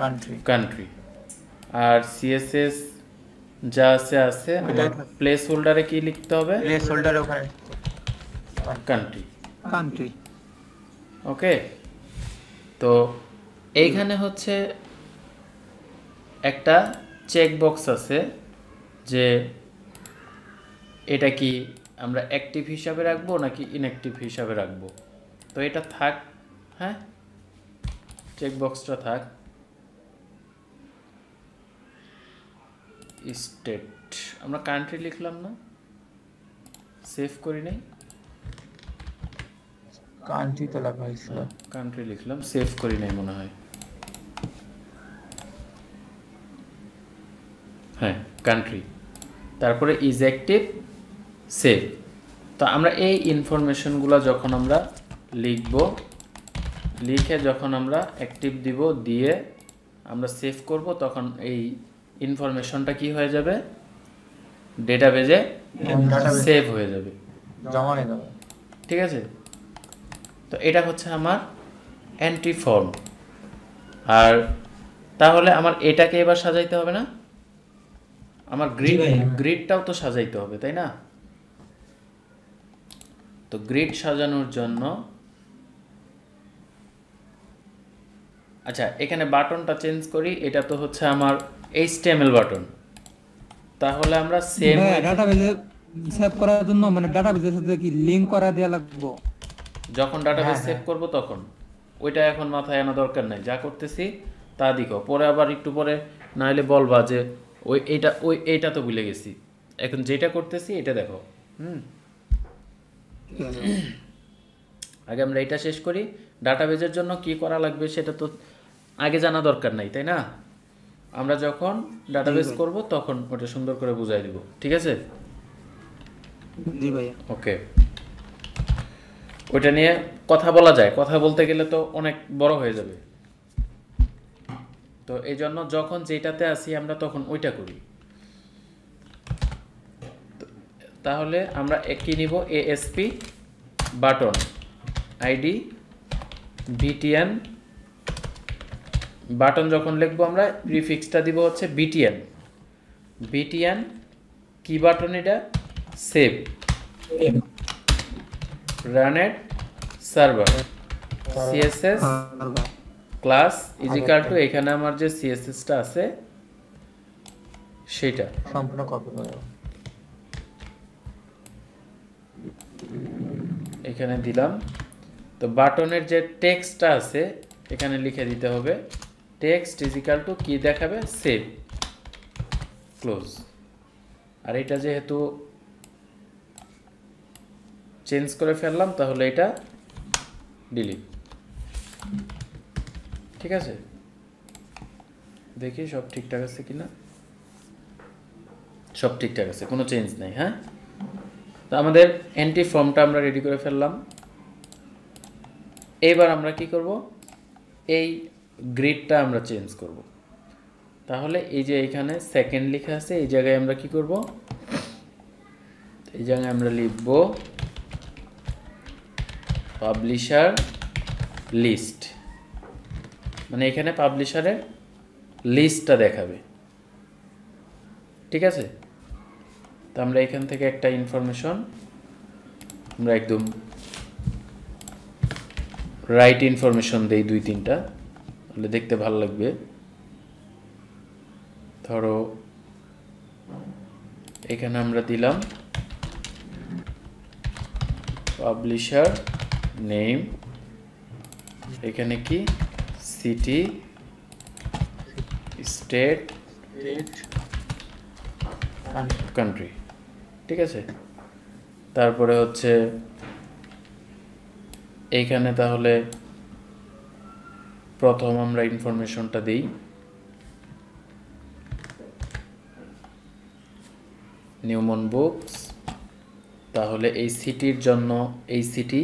country. কান্ট্রি। আর সিএসএস যা আছে, আমার প্লেস হোল্ডারে কি লিখতে হবে? প্লেস হোল্ডার ওখানে কান্ট্রি। কান্ট্রি। ওকে, তো এইখানে হচ্ছে একটা চেক বক্স আছে যে এটা কি আমরা অ্যাক্টিভ হিসাবে রাখবো নাকি ইনঅ্যাক্টিভ হিসাবে রাখবো। তো এটা থাক, হ্যাঁ, চেক বক্সটা থাক। স্টেট আমরা কান্ট্রি লিখলাম না, সেভ করি নাই, কান্ট্রি তো লেখা হয়েছিল। কান্ট্রি লিখলাম, সেভ করি নাই মনে হয়। হ্যাঁ, কান্ট্রি, তারপরে ইজ অ্যাক্টিভ, সেভ। তো আমরা এই ইনফরমেশনগুলো যখন আমরা লিখব, লিখে যখন আমরা অ্যাক্টিভ দিব, দিয়ে আমরা সেভ করব, তখন এই ইনফরমেশনটা কি হয়ে যাবে? ডেটাবেজে ডাটাবেজ সেভ হয়ে যাবে, জমা হয়ে যাবে। ঠিক আছে? তো এটা হচ্ছে আমার এন্ট্রি ফর্ম। আর তাহলে আমার এটাকে এবার সাজাইতে হবে না? আমার গ্রিডটাও তো সাজাইতে হবে, তাই না? তো গ্রিড সাজানোর জন্য আচ্ছা, এখানে বাটনটা চেঞ্জ করি। এটা তো হচ্ছে আমার HTML বাটন। তাহলে আমরা সেম ডাটাবেজে সেভ করার জন্য মানে ডাটাবেজের সাথে কি লিংক করা দেয়া লাগবে? যখন ডাটাবেস সেভ করব তখন ওইটা এখন মাথায় আনা দরকার নাই, যা করতেছি তা দেখো, পরে আবার একটু পরে না হলে বলবা যে এইটা তো ভুলে গেছি। এখন যেটা করতেছি এটা দেখো। আগে আমরা এটা শেষ করি। ডাটাবেজের জন্য কি করা লাগবে সেটা তো আগে জানা দরকার নাই, তাই না? আমরা যখন ডাটাবেস করব তখন ওটা সুন্দর করে বুঝাই দিব, ঠিক আছে? জি ভাইয়া। ওকে, ওইটা নিয়ে কথা বলা যায়, কথা বলতে গেলে তো অনেক বড় হয়ে যাবে। তো এই জন্য যখন যেটাতে আসি আমরা তখন ওইটা করি। তাহলে আমরা কি নিব? ASP button ID BTN button যখন লিখবো আমরা প্রিফিক্সটা দিব হচ্ছে BTN। BTN কি বাটন? এটা সেভ runat server CSS class equal to, এখানে আমার যে CSSটা আছে সেটা সম্পূর্ণ কপি করে দেব। এখানে দিলাম। তো বাটনের যে টেক্সটটা আছে এখানে লিখে দিতে হবে টেক্সট ইজিক্যাল টু কি দেখাবে? Save close. আর এটা যেহেতু চেঞ্জ করে ফেললাম তাহলে এটা ডিলিট, ঠিক আছে? দেখি সব ঠিকঠাক আছে কিনা। সব ঠিকঠাক আছে, কোনো চেঞ্জ নাই। হ্যাঁ, তো আমাদের এন্ট্রি ফর্মটা আমরা রেডি করে ফেললাম। এবার আমরা কি করব? এই গ্রিডটা আমরা চেঞ্জ করব। তাহলে এই যে এখানে সেকেন্ড লেখা আছে, এই জায়গায় আমরা কি করব? এই জায়গায় আমরা লিখব পাবলিশার লিস্ট, মানে এখানে পাবলিশারের লিস্টটা দেখাবে, ঠিক আছে? তো আমরা এখান থেকে একটা ইনফরমেশন আমরা একদম রাইট ইনফরমেশন দেই, 2-3টা, তাহলে দেখতে ভালো লাগবে। ধরো এখানে আমরা দিলাম পাবলিশার নেম, এখানে কি সিটি, স্টেট, কান্ট্রি, ঠিক আছে? তারপরে হচ্ছে এইখানে তাহলে প্রথম আমরা ইনফরমেশনটা দিই, নিউমন বুকস। তাহলে এই সিটির জন্য এই সিটি,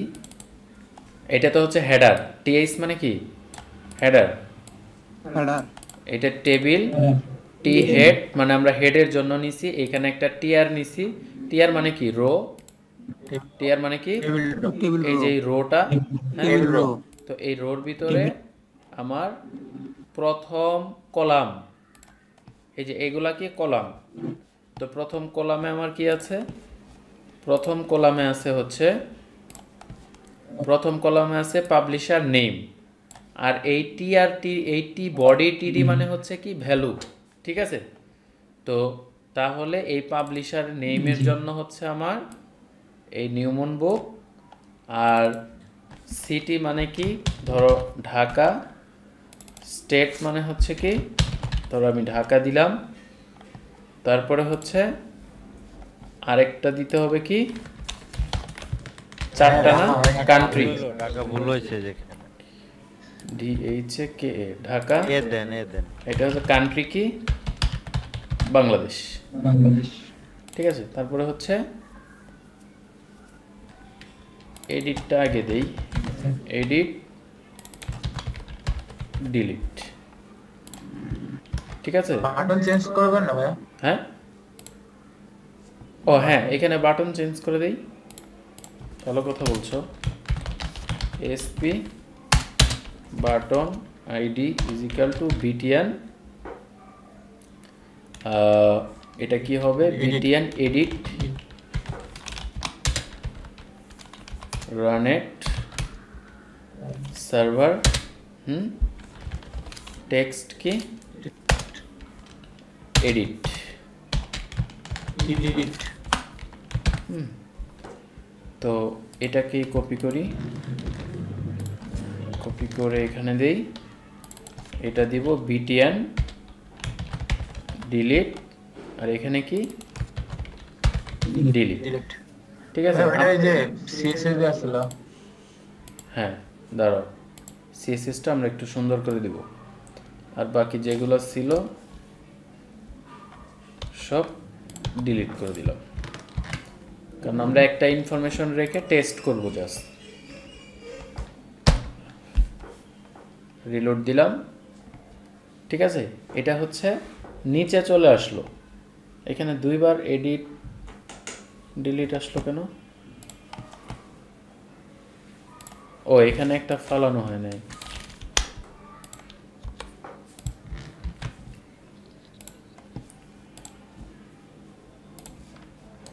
এটা তো হচ্ছে হেডার, টিএইচ মানে কি হেডার, হেডার এটা টেবিল, টি হেড মানে আমরা হেডের জন্য নিছি, এখানে একটা টিআর নিছি, টিআর মানে কি রো, টিআর মানে কি টেবিল এই যে এই রোটা, টেবিল রো তো এই রোর ভিতরে আমার প্রথম কলাম, এই যে এগুলা কি কলাম, তো প্রথম কলামে আমার কি আছে, প্রথম কলামে আছে হচ্ছে, প্রথম কলামে আছে পাবলিশার নেম, আর এই টি আর টি, এই টি বডি টিডি মানে হচ্ছে কি ভ্যালু, ঠিক আছে। তো তাহলে এই পাবলিশার নেমের জন্য হচ্ছে আমার এই নিউমন বুক, আর সিটি মানে কি ধরো ঢাকা, স্টেট মানে হচ্ছে কি ধরো আমি ঢাকা দিলাম, তারপরে হচ্ছে আরেকটা দিতে হবে কি চারটা না কান্ট্রি, টাকা ভুল হয়েছে যেখানে DHA ঢাকা, এ দেন এটা হচ্ছে কান্ট্রি কি বাংলাদেশ, ঠিক আছে। তারপরে হচ্ছে এডিটটা আগে দেই, এডিট ডিলিট, ঠিক আছে। বাটন চেঞ্জ করবেন না ভাইয়া? হ্যাঁ, ও হ্যাঁ, এখানে বাটন চেঞ্জ করে দেই, ভালো কথা বলছো। SP button ID is equal two BTN, এটা কি হবে বিটিএন এডিট রানেট সার্ভার, টেক্সট কি এডিট, তো এটাকে কপি করি, কপি করে এখানে দেই, এটা দিব বিটিএন ডিলিট, আর এখানে কি ডিলিট, ঠিক আছে। ওটা এই যে সিএসএস এ আসলো। হ্যাঁ দাঁড়াও, সিএসএসটা আমরা একটু সুন্দর করে দিব, আর বাকি যেগুলো ছিল সব ডিলিট করে দিলাম, কারণ আমরা একটা ইনফরমেশন রেখে টেস্ট করব জাস্ট। রিলোড দিলাম, ঠিক আছে। এটা হচ্ছে নিচে চলে আসলো, এখানে দুইবার এডিট ডিলিট আসলো কেন, ও এখানে একটা ফালানো হয় নাই,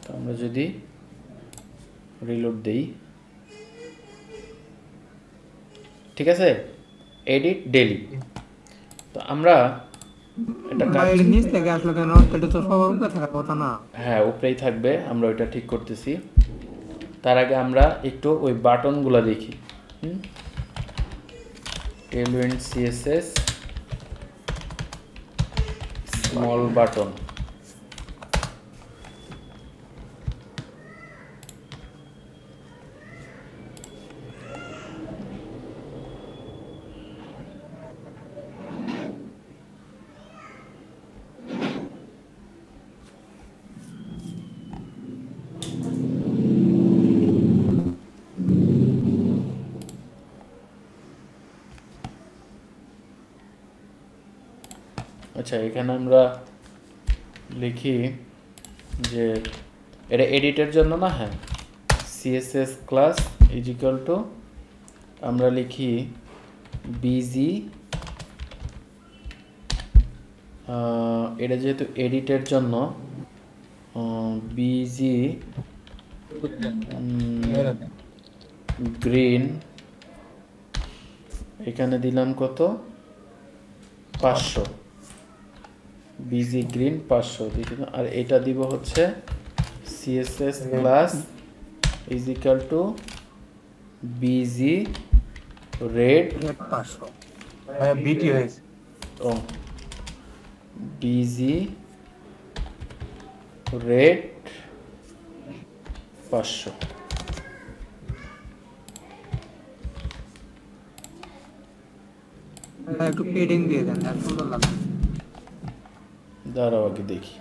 তো আমরা যদি রিলোড দেই, ঠিক আছে, এডিট ডিলিট, তো আমরা এটা বাইরে নিচ থেকে আসলো কেন, এটা তো সবার উপরে থাকার কথা না। হ্যাঁ উপরেই থাকবে, আমরা ওইটা ঠিক করতেছি। তার আগে আমরা একটু ওই বাটনগুলো দেখি, টেলউইন্ড সিএসএস স্মল বাটন, আচ্ছা এখানে আমরা লিখি যে এটা এডিটের জন্য না, হ্যাঁ CSS class is equal two, আমরা লিখি বিজি, এটা যেহেতু এডিটের জন্য বিজি গ্রিন, এখানে দিলাম কত 500, বিজি গ্রিন 500 দিলাম, আর এটা দিব হচ্ছে CSS class is equal too busy red 500 ভাইয়া বিটি হয়েছে। ও বিজি রেড 500, একটু পেডিং দিয়ে দেন, আর সুন্দর লাগবে। দাঁড়াও আগে দেখি।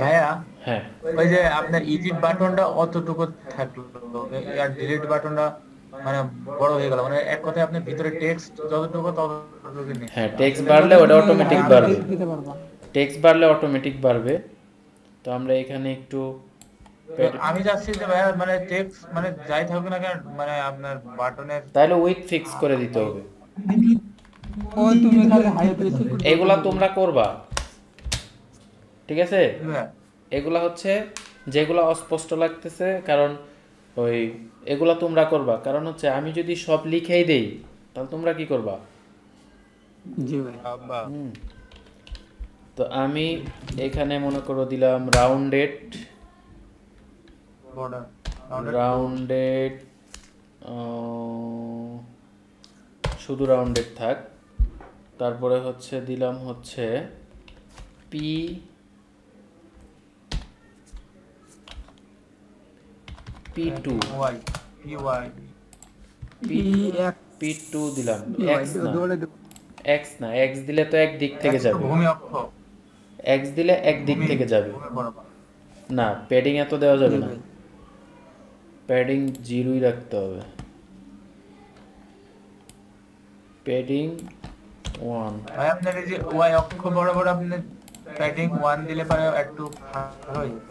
ভাইয়া হ্যাঁ, ওই যে আপনার এডিট বাটনটা অতটুকু থাকলো, আর ডিলিট বাটনটা মানে বড় হয়ে গেল, মানে এক কথায় আপনার ভিতরে টেক্সট যতটুকু ততটুকু নেই। হ্যাঁ, টেক্সট বাড়লে ওটা অটোমেটিক আরো বাড়বে। দিতে পারবা। টেক্সট বাড়লে অটোমেটিক বাড়বে। তো আমরা এখানে একটু তো আমি চাচ্ছি যে ভাইয়া মানে টেক্সট মানে যাই থাকুক না কেন, মানে আপনার বাটনের তাহলে উইথ ফিক্স করে দিতে হবে। ওই তুমি খালি হাইট বেশি করে এগুলা তোমরা করবা, ঠিক আছে? হ্যাঁ, এগুলা হচ্ছে যেগুলো অস্পষ্ট লাগতেছে, কারণ ওই এগুলা তোমরা করবা, কারণ হচ্ছে আমি যদি সব লিখেই দেই তাহলে তোমরা কি করবা? জি ভাই। হুম। তো আমি এখানে মনে করো দিলাম রাউন্ডেড, বর্ডার রাউন্ডেড, শুধু রাউন্ডেড থাক। তারপরে হচ্ছে দিলাম হচ্ছে P P2 Y P Y P2 দিলাম, ভাই x না, দৌড়ে দেব। x না, x দিলে তো এক দিক থেকে যাবে, ভূমি অক্ষ, x দিলে এক দিক ভূমি- থেকে যাবে। ভূমি বরাবর। না, প্যাডিং এত দেওয়া যাবে জি না, ভাই। প্যাডিং 0ই রাখতে হবে। প্যাডিং 1, ভাই আপনার এই যে ওয়াই অক্ষ বরাবর আপনি প্যাডিং 1 দিলে পরে একটু ভালো হয়ে যেত।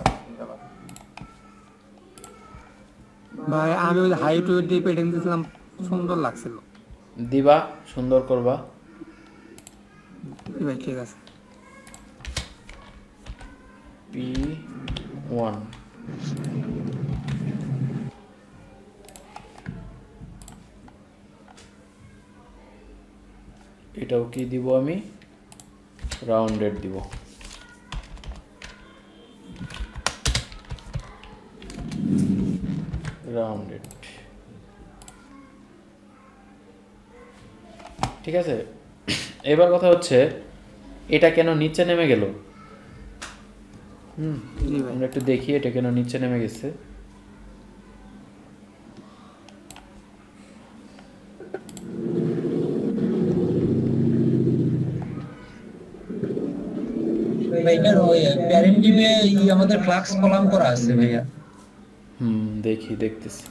ভাই আমি ওই হাইট ওয়েট দিয়ে পেডিং দিয়েছিলাম, সুন্দর লাগছিল। দিবা, সুন্দর করবা। জি ভাই ঠিক আছে। P1, এটাও কি দিব আমি? রাউন্ডেড দিব। রাউন্ডেড, ঠিক আছে। এবার কথা হচ্ছে এটা কেন নিচে নেমে গেল? জি ভাই। আমরা একটু দেখি এটা কেন নিচে নেমে গেছে। ভাইয়া ওই প্যারেন্ট ডিবে আমাদের ফ্লাক্স কলাম করা আছে ভাইয়া। দেখি, দেখতেছি।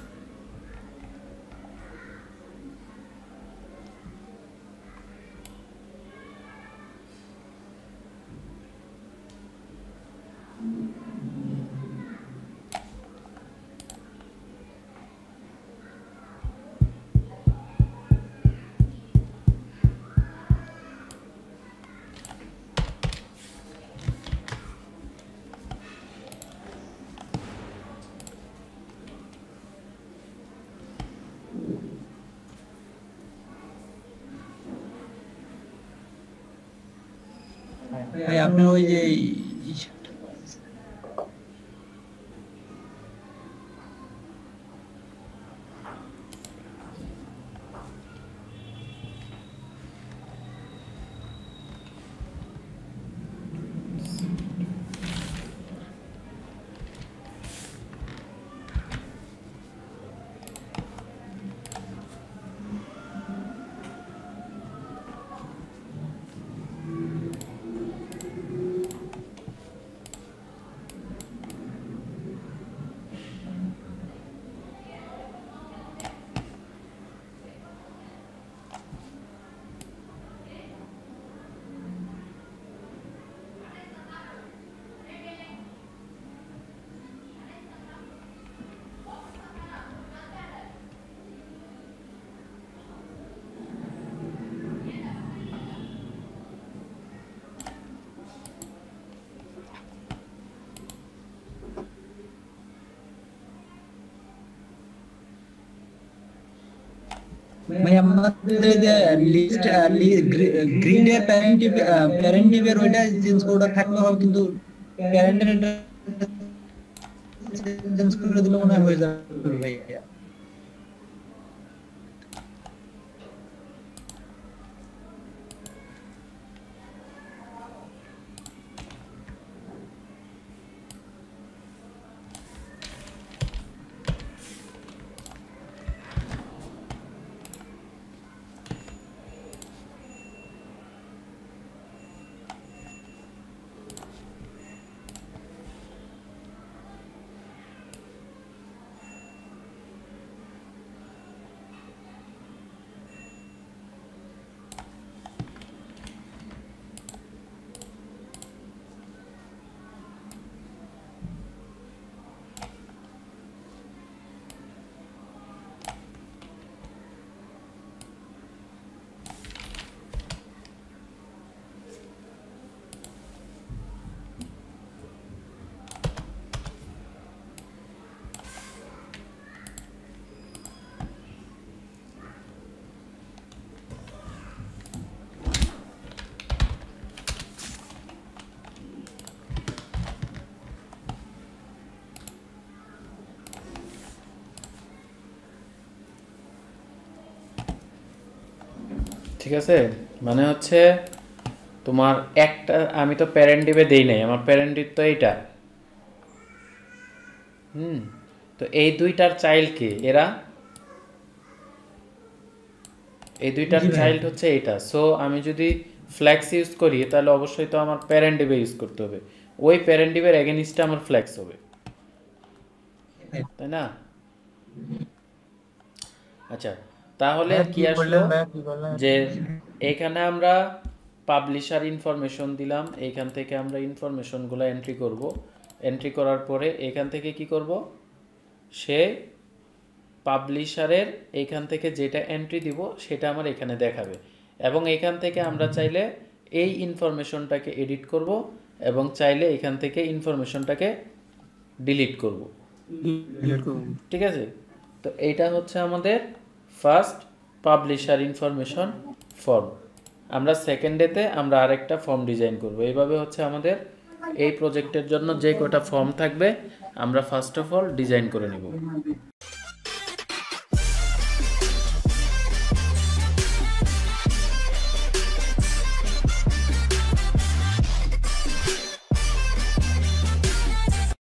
ভাই আপনি ওই যে ভাই আমাদের যে লিস্ট গ্রিডের প্যারেন্ট ডিবের ওইটা চেঞ্জ করে থাকলে হবে, কিন্তু প্যারেন্টের চেঞ্জ করে দিলে মনে হয় হয়ে যাবে ভাইয়া। ঠিক আছে, মানে হচ্ছে তোমার একটা, আমি তো প্যারেন্ট ডিভে দেই নাই, আমার প্যারেন্ট ডিভ তো এইটা। তো এই দুইটার চাইল্ড কে? এরা, এই দুইটার জি ভাই। চাইল্ড হচ্ছে এটা। সো আমি যদি ফ্ল্যাক্স ইউজ করি তাহলে অবশ্যই তো আমার প্যারেন্ট ডিভে ইউজ করতে হবে, ওই প্যারেন্ট ডিভের এগেনিস্টে আমার ফ্ল্যাক্স হবে, তাই না? আচ্ছা, তাহলে ভাইয়া কি কি আসলো করলেন ভাইয়া, কি করলেন? যে এখানে আমরা পাবলিশার ইনফরমেশন দিলাম, এইখান থেকে আমরা ইনফরমেশনগুলো এন্ট্রি করব, এন্ট্রি করার পরে এখান থেকে কি করব, সে পাবলিশারের এইখান থেকে যেটা এন্ট্রি দিব সেটা আমার এখানে দেখাবে, এবং এখান থেকে আমরা চাইলে এই ইনফরমেশনটাকে এডিট করব এবং চাইলে এখান থেকে ইনফরমেশনটাকে ডিলিট করব। ঠিক আছে, তো এইটা হচ্ছে আমাদের ফার্স্ট পাবলিশার ইনফরমেশন ফর্ম। আমরা সেকেন্ডেতে আমরা আরেকটা ফর্ম ডিজাইন করব। এইভাবে হচ্ছে আমাদের এই প্রজেক্টের জন্য যে কটা ফর্ম থাকবে আমরা ফার্স্ট অফ অল ডিজাইন করে নেব।